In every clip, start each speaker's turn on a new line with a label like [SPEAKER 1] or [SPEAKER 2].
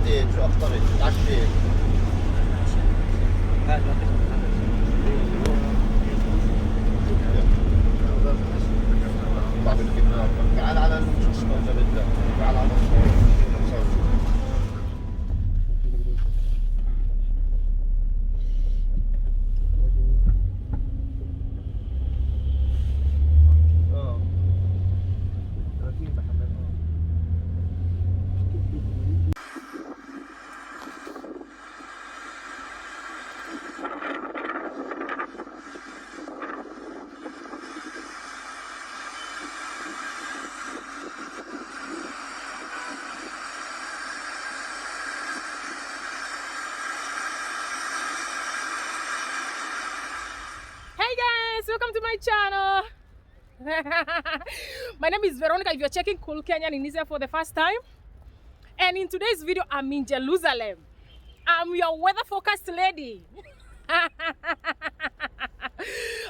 [SPEAKER 1] ساعتين شو اخطرت 10 دقايق. تعال على شو اسمه جبل، تعال على
[SPEAKER 2] welcome to my channel. My name is Veronica if you're checking Cool Kenya in Indonesia for the first time. And in today's video, I'm in Jerusalem. I'm your weather forecast lady.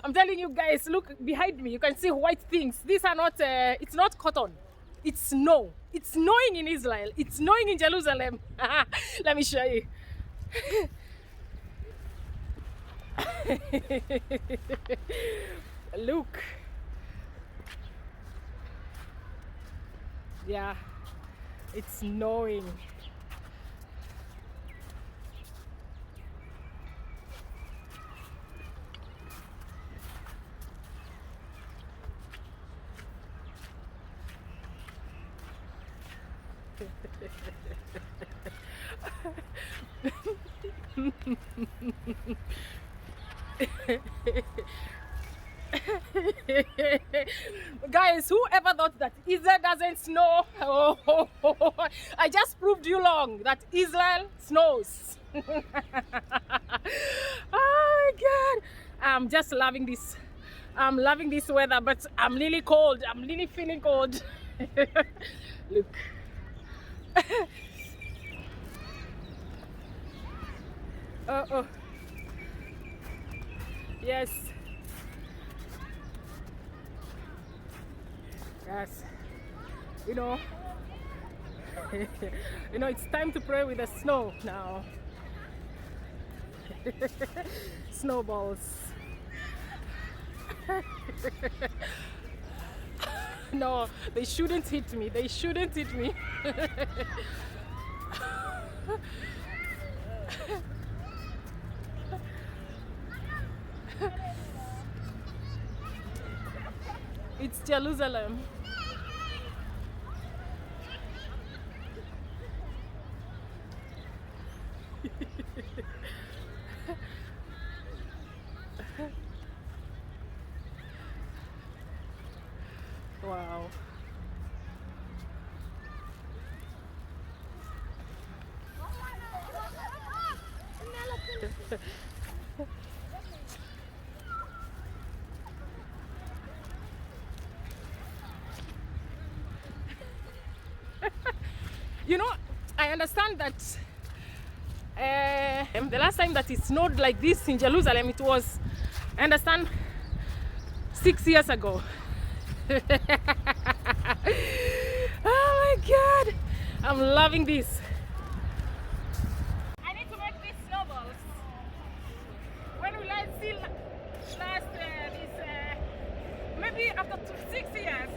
[SPEAKER 2] I'm telling you guys, look behind me, you can see white things. These are not, it's not cotton, it's snow. It's snowing in Israel, it's snowing in Jerusalem. Let me show you. Look, yeah, it's snowing. Guys, whoever thought that Israel doesn't snow? I just proved you wrong that Israel snows. Oh my God, I'm just loving this. I'm loving this weather, but I'm really cold. I'm really feeling cold. Look. Oh. Yes. Yes. You know, it's time to play with the snow now. Snowballs. No, they shouldn't hit me. They shouldn't hit me. It's Jerusalem. Wow. You know, I understand that the last time that it snowed like this in Jerusalem, it was, I understand, 6 years ago. Oh my God, I'm loving this. I need to make these snowballs. When will I see last this, maybe after 6 years.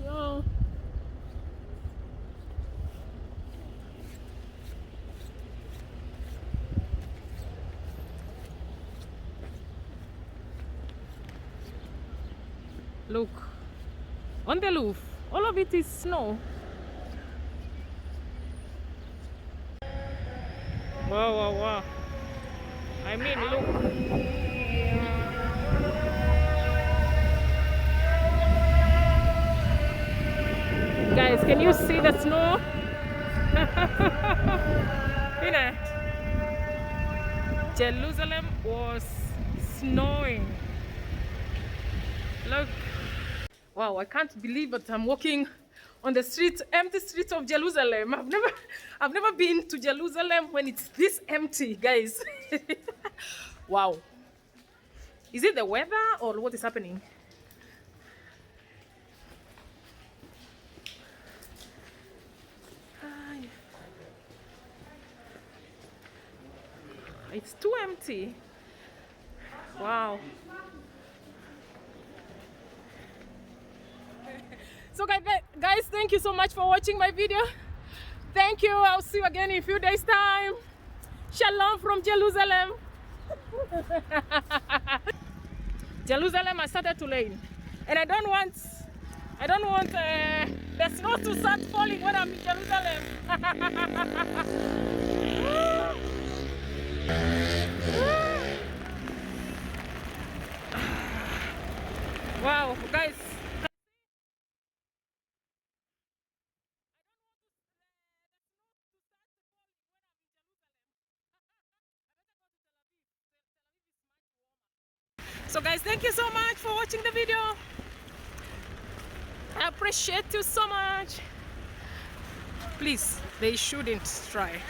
[SPEAKER 2] Yo. Look, on the roof, all of it is snow. Wow. I mean, look. Guys, can you see the snow? You know, Jerusalem was snowing. Look. Wow, I can't believe that I'm walking on the street, empty streets of Jerusalem. I've never been to Jerusalem when it's this empty, guys. Wow. Is it the weather or what is happening? Ay. It's too empty. Wow. So guys, thank you so much for watching my video. Thank you. I'll see you again in a few days time. Shalom from Jerusalem. Jerusalem has started to rain, and I don't want the snow to start falling when I'm in Jerusalem. Wow, guys. So guys, thank you so much for watching the video. I appreciate you so much. Please, they shouldn't try.